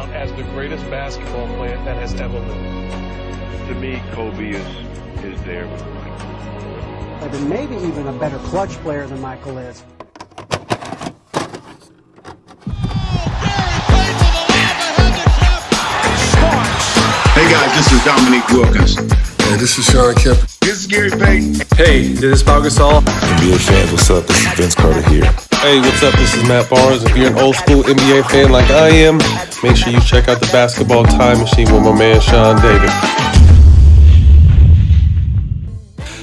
down as the greatest basketball player that has ever lived. To me, Kobe is there with Michael. And maybe even a better clutch player than Michael is. Hey guys, this is Dominique Wilkins. Hey, this is Sean Kemp. This is Gary Payton. Hey, this is Pau Gasol. NBA fans, what's up? This is Vince Carter here. Hey, what's up? This is Matt Barnes. If you're an old school NBA fan like I am, make sure you check out the Basketball Time Machine with my man Sean David.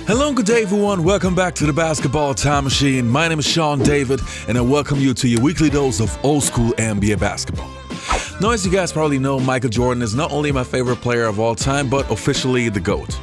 Hello and good day everyone, welcome back to the Basketball Time Machine. My name is Sean David and I welcome you to your weekly dose of old school NBA basketball. Now, as you guys probably know, Michael Jordan is not only my favorite player of all time, but officially the GOAT.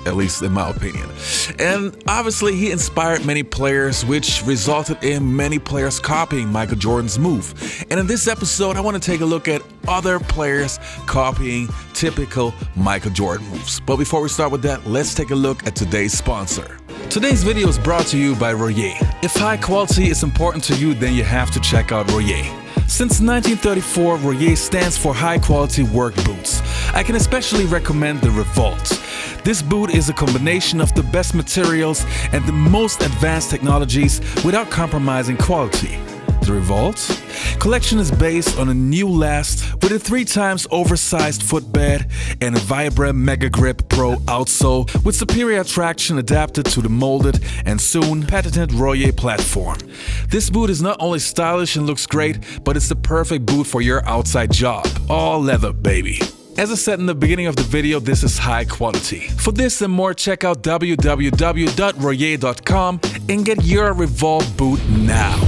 At least in my opinion. And obviously he inspired many players, which resulted in many players copying Michael Jordan's move. And in this episode, I want to take a look at other players copying typical Michael Jordan moves. But before we start with that, let's take a look at today's sponsor. Today's video is brought to you by Royer. If high quality is important to you, then you have to check out Royer. Since 1934, Royer stands for high quality work boots. I can especially recommend the Revolt. This boot is a combination of the best materials and the most advanced technologies without compromising quality. The Revolt collection is based on a new last with a 3 times oversized footbed and a Vibram Mega Grip Pro outsole with superior traction adapted to the molded and soon patented Royer platform. This boot is not only stylish and looks great, but it's the perfect boot for your outside job. All leather, baby. As I said in the beginning of the video, this is high quality. For this and more, check out www.royer.com and get your Revolt boot now.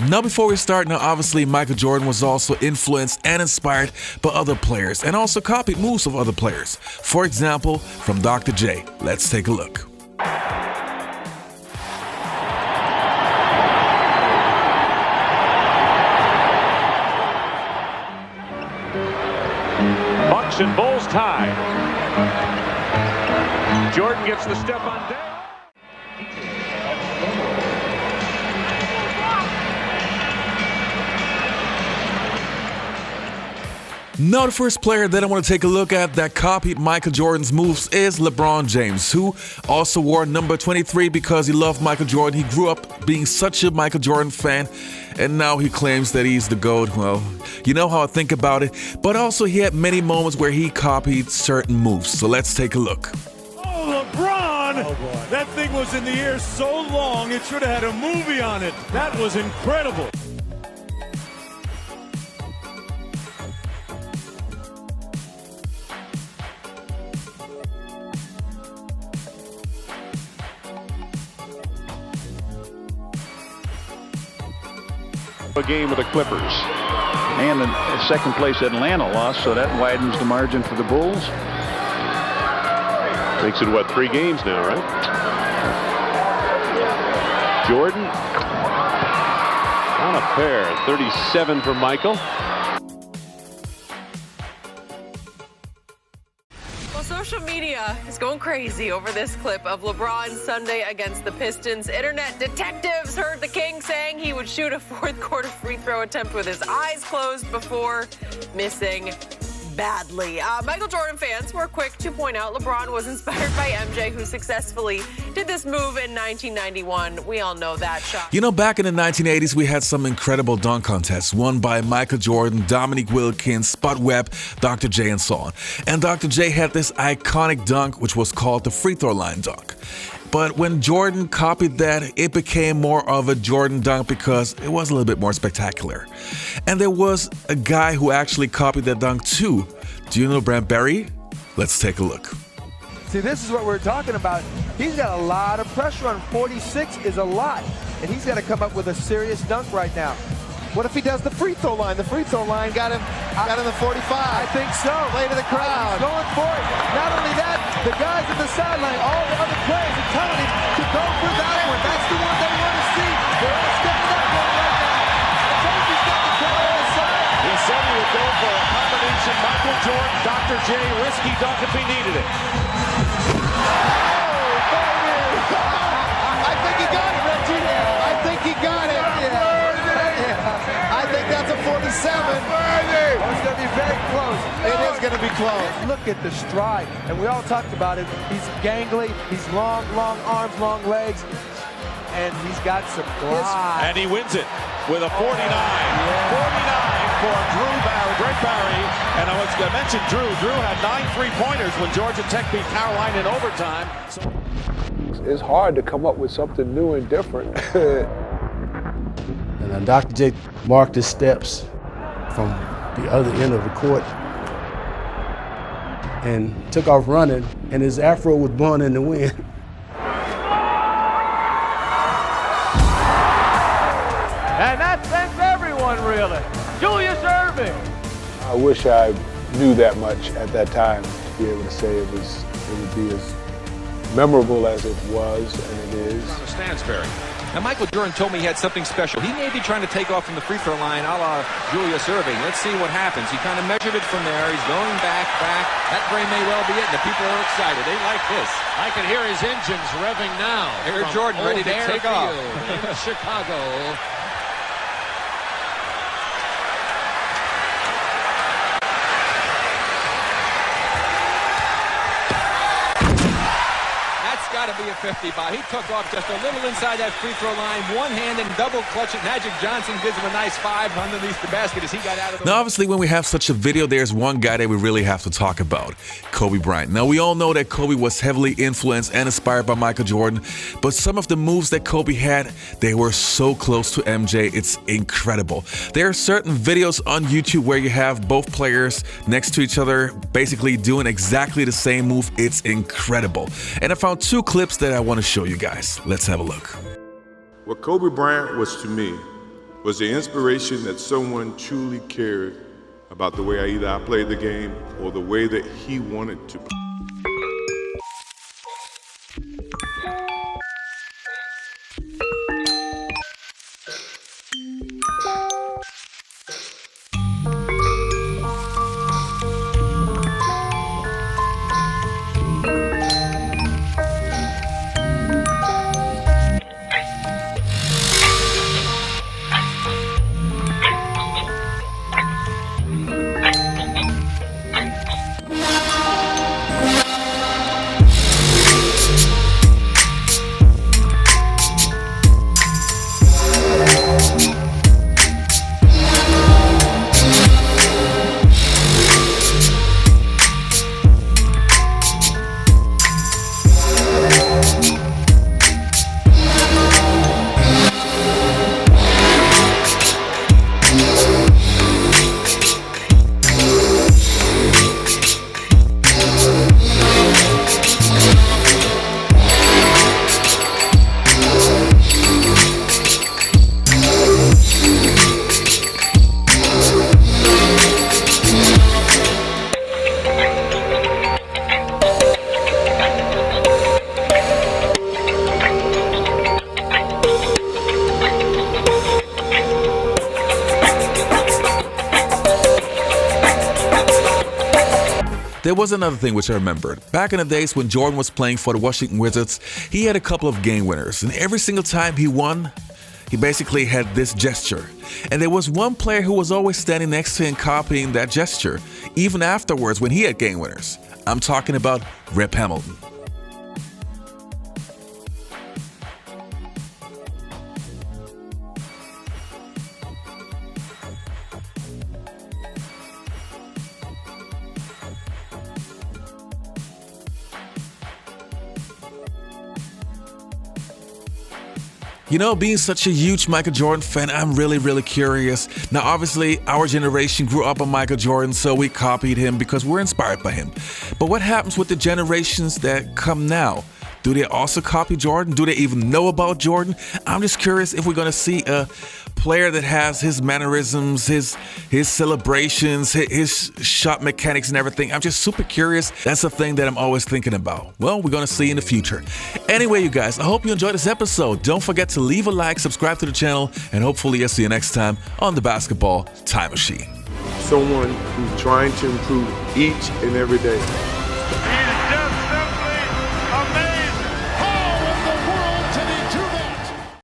Now before we start, obviously Michael Jordan was also influenced and inspired by other players and also copied moves of other players. For example, from Dr. J. Let's take a look. Bucks and Bulls tie. Jordan gets the step on down. Now the first player that I want to take a look at that copied Michael Jordan's moves is LeBron James, who also wore number 23 because he loved Michael Jordan. He grew up being such a Michael Jordan fan, and now he claims that he's the GOAT. Well, you know how I think about it, but also he had many moments where he copied certain moves. So let's take a look. Oh, LeBron! Oh, that thing was in the air so long, it should have had a movie on it. That was incredible. A game with the Clippers. And in second place Atlanta lost, so that widens the margin for the Bulls. Makes it, what, 3 games now, right? Jordan on a pair. 37 for Michael. Well, social media is going crazy over this clip of LeBron Sunday against the Pistons. Internet detectives heard the King saying he would shoot a 4th quarter free throw attempt with his eyes closed before missing badly. Michael Jordan fans were quick to point out LeBron was inspired by MJ, who successfully did this move in 1991. We all know that shot. You know, back in the 1980s, we had some incredible dunk contests won by Michael Jordan, Dominique Wilkins, Spud Webb, Dr. J, and so on. And Dr. J had this iconic dunk, which was called the free throw line dunk. But when Jordan copied that, it became more of a Jordan dunk because it was a little bit more spectacular. And there was a guy who actually copied that dunk too. Do you know Brent Berry? Let's take a look. See, this is what we're talking about. He's got a lot of pressure on 46 is a lot, and he's got to come up with a serious dunk right now. What if he does the free throw line? The free throw line got him the 45. I think so. Play to the crowd. He's going for it. Not only that, the guys at the sideline, all the other players are telling him to go for that one. That's the one they want to see. They're all stepping up right now. I told you he's got the crowd on his side. He said he would go for a combination. Michael Jordan, Dr. J, risky dunk if he needed it. I think he got it, Reggie. I think he got it. I think that's a 47. It's going to be very close. It is going to be close. Look at the stride. And we all talked about it. He's gangly. He's long arms, long legs. And he's got some glide. And he wins it with a 49. 49 for Drew Barry, Greg Barry. And I was going to mention Drew. Drew had 9 3-pointers when Georgia Tech beat Carolina in overtime. It's hard to come up with something new and different. And Dr. J marked his steps from the other end of the court and took off running, and his afro was blowing in the wind. And that sends everyone reeling. Julius Erving. I wish I knew that much at that time to be able to say it would be as memorable as it was, and it is. Stansberry. Now, Michael Jordan told me he had something special. He may be trying to take off from the free throw line a la Julius Erving. Let's see what happens. He kind of measured it from there. He's going back. That very may well be it. And the people are excited. They like this. I can hear his engines revving now. Here's Jordan ready to take off. In Chicago. Got to be a 50 by. He took off just a little inside that free throw line, one hand and double clutch it. Magic Johnson gives him a nice 5 underneath the basket as he got out of the. Now, obviously, when we have such a video, there's one guy that we really have to talk about, Kobe Bryant. Now, we all know that Kobe was heavily influenced and inspired by Michael Jordan, but some of the moves that Kobe had, they were so close to MJ, it's incredible. There are certain videos on YouTube where you have both players next to each other, basically doing exactly the same move. It's incredible. And I found 2 clips that I want to show you guys. Let's have a look. What Kobe Bryant was to me was the inspiration that someone truly cared about the way I played the game or the way that he wanted to play. There was another thing which I remembered. Back in the days when Jordan was playing for the Washington Wizards, he had a couple of game winners, and every single time he won, he basically had this gesture. And there was one player who was always standing next to him copying that gesture, even afterwards when he had game winners. I'm talking about Rip Hamilton. You know, being such a huge Michael Jordan fan, I'm really curious. Now, obviously, our generation grew up on Michael Jordan, so we copied him because we're inspired by him. But what happens with the generations that come now? Do they also copy Jordan? Do they even know about Jordan? I'm just curious if we're going to see a player that has his mannerisms, his celebrations, his shot mechanics and everything. I'm just super curious. That's the thing that I'm always thinking about. Well, we're going to see in the future. Anyway, you guys, I hope you enjoyed this episode. Don't forget to leave a like, subscribe to the channel, and hopefully I'll see you next time on the Basketball Time Machine. someone who's trying to improve each and every day.